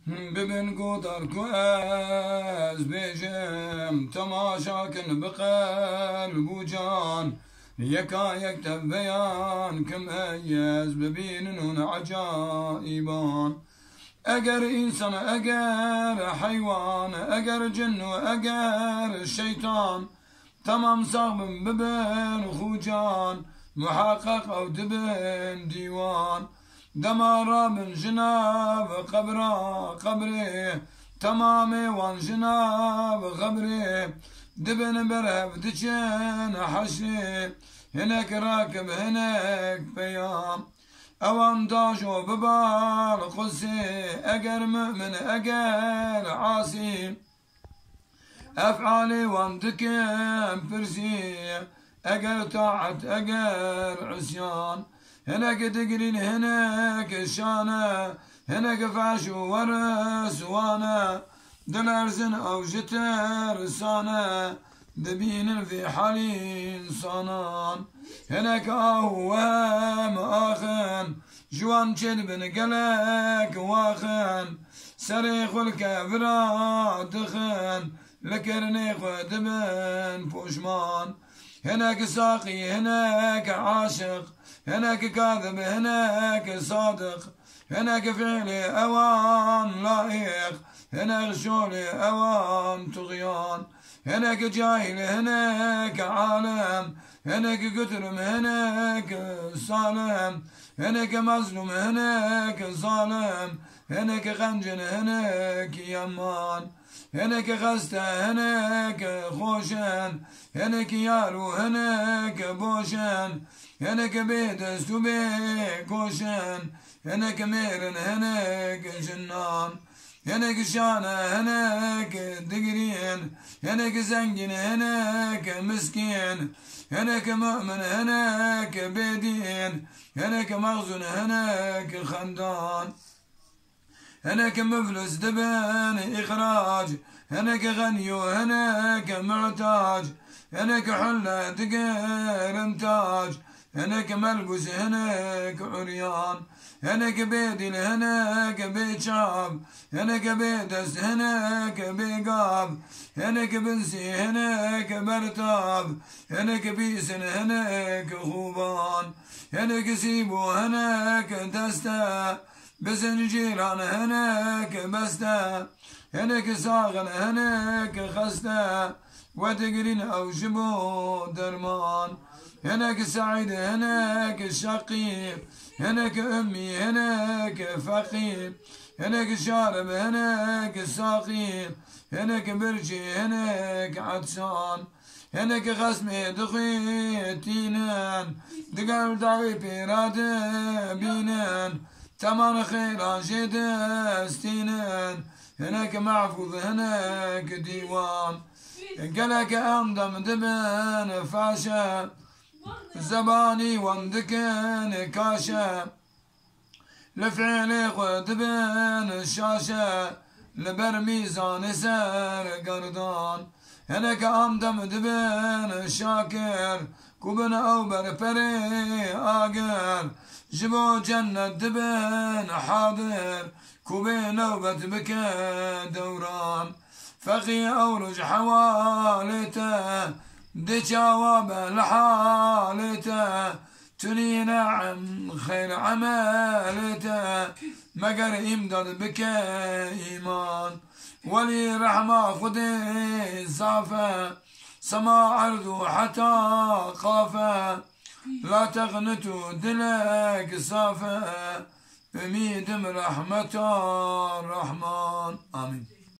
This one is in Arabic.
ببن قدر كواز بيجم تماشاكن بقلب وجان يكا يكتب بيان كميز ببينن عجائبان أجر إنسان أجر حيوان أجر جن وأجر الشيطان تمام صاحب ببن خوجان محقق أو دبن ديوان دمارا من جناب قبره تمامي وان جناب قبره دبن برهب دجن حشري هناك راكب هناك بيام اوان داجو ببال قصي اقر مؤمن اقر عاصي افعالي وان دكم فرسي اقر طاعت اقر عصيان هناك تقرين هناك شانة هناك فاشو ورس وانا دلارزن او جتر سانة دبين في حالي صانان هناك اهوام اخن جوان بن قلق واخن سريخ الكبرى دخن لكرني خدمن فوشمان هناك ساقي هناك عاشق هناك كاذب هناك صادق هناك فعلي اوان لائق هناك شولي اوان طغيان هناك جاهل هناك عالم هناك قترم هناك صالم هناك مظلوم هناك ظالم هناك غنجن هناك يمان هناك غسته هناك خوشن هناك يارو هناك بوشن هناك بيدست وبيكوشن هناك ميرن هناك جنان هناك شانة هناك دقرين هناك زنجن هناك مسكين هناك مؤمن هناك بيدين هناك مخزون هناك خندان هناك مفلس دبن إخراج هناك غني وهناك معتاج هناك حلة دقير انتاج هناك ملبوس هناك عريان هناك بيدل هناك بيت شعب هناك بيدس هناك بيقاب هناك بنسي هناك برتاب هناك بيسن هناك خوبان هناك سيبو هناك دستا بزنجيران هناك بستا هناك صاغن هناك خستا وتقرين أو جبو درمان هناك سعيد هناك شقيق هناك أمي هناك فقير هناك شارب هناك ساقير هناك برجي هناك عطشان هناك خصمي دخي تينان دقل دعوي بيراد بينان تمام خيران جد استينان هناك محفوظ هناك ديوان قلك أمضم دبن فاشا زباني وندكن كاشا لفعلي خدبن الشاشة لبرميزان سر قردان هناك أمضم دبن شاكر كوبن أو برفري آقر جبو جنة دبن حاضر كوبين نوبة بك دوران فقي أورج حوالته دي جواب لحالته تني نعم خير عمالته مقر يمدد بك إيمان ولي رحمة خدي صافة سما عرض حتى قافة لا تغنتوا دلك صافة بميدم رحمة الرحمن آمين.